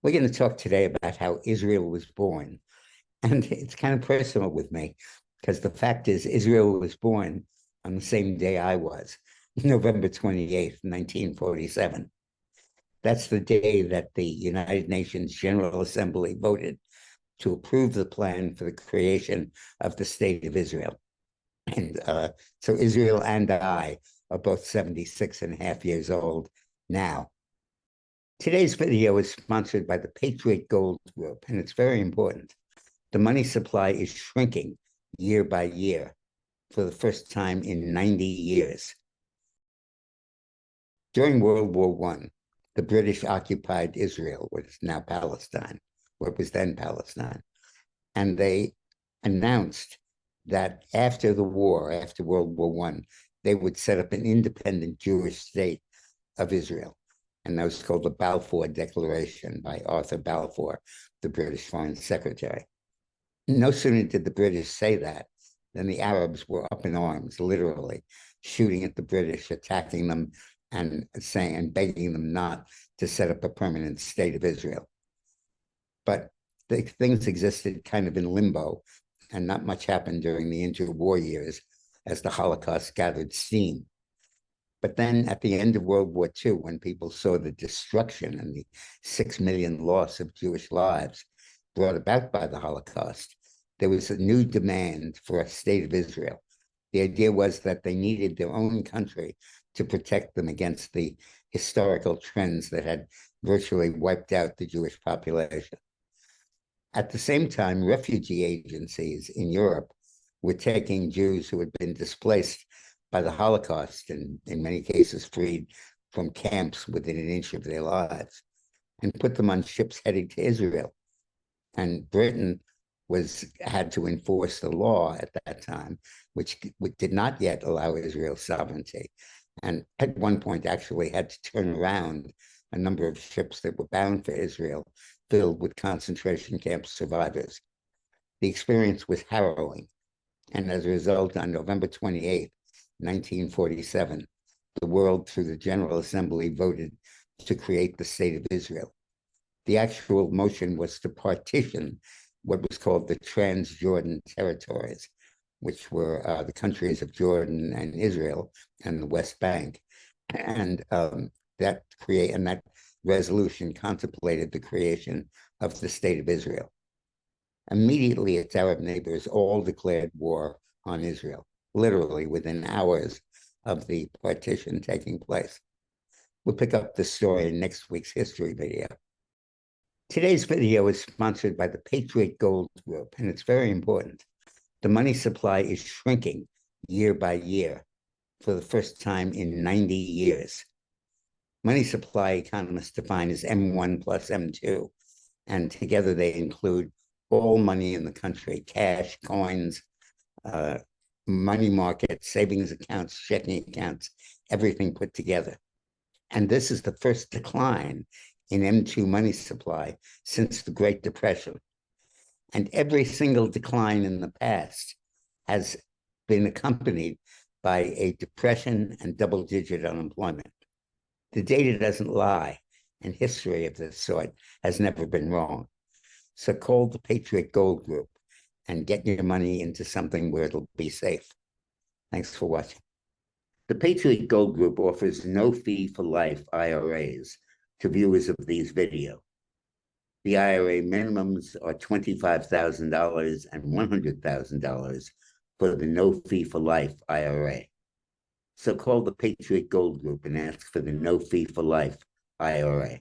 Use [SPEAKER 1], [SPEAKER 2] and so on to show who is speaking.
[SPEAKER 1] We're going to talk today about how Israel was born. And it's kind of personal with me because the fact is, Israel was born on the same day I was, November 28th, 1947. That's the day that the United Nations General Assembly voted to approve the plan for the creation of the State of Israel. And so Israel and I are both 76 and a half years old now. Today's video is sponsored by the Patriot Gold Group, and it's very important. The money supply is shrinking year by year for the first time in 90 years. During World War I, the British occupied Israel, what is now Palestine, what was then Palestine, and they announced that after the war, after World War I, they would set up an independent Jewish state of Israel. And that was called the Balfour Declaration by Arthur Balfour, the British Foreign Secretary. No sooner did the British say that than the Arabs were up in arms, literally shooting at the British, attacking them, and saying and begging them not to set up a permanent state of Israel. But things existed kind of in limbo, and not much happened during the interwar years as the Holocaust gathered steam. But then at the end of World War II, when people saw the destruction and the 6 million loss of Jewish lives brought about by the Holocaust, there was a new demand for a state of Israel. The idea was that they needed their own country to protect them against the historical trends that had virtually wiped out the Jewish population. At the same time, refugee agencies in Europe were taking Jews who had been displaced by the Holocaust and in many cases freed from camps within an inch of their lives and put them on ships heading to Israel. And Britain had to enforce the law at that time, which did not yet allow Israel's sovereignty. And at one point actually had to turn around a number of ships that were bound for Israel, filled with concentration camp survivors. The experience was harrowing. And as a result, on November 28th, 1947, the world, through the General Assembly, voted to create the State of Israel. The actual motion was to partition what was called the Transjordan territories, which were the countries of Jordan and Israel and the West Bank. And that resolution contemplated the creation of the State of Israel. Immediately, its Arab neighbors all declared war on Israel, literally within hours of the partition taking place. We'll pick up the story in next week's history video. Today's video is sponsored by the Patriot Gold Group, and it's very important. The money supply is shrinking year by year for the first time in 90 years. Money supply economists define as M1 plus M2, and together they include all money in the country, cash, coins, money market, savings accounts, checking accounts, everything put together. And this is the first decline in M2 money supply since the Great Depression. And every single decline in the past has been accompanied by a depression and double-digit unemployment. The data doesn't lie, and history of this sort has never been wrong. So call the Patriot Gold Group and get your money into something where it'll be safe. Thanks for watching. The Patriot Gold Group offers no fee for life IRAs to viewers of these videos. The IRA minimums are $25,000 and $100,000 for the no fee for life IRA. So call the Patriot Gold Group and ask for the no fee for life IRA.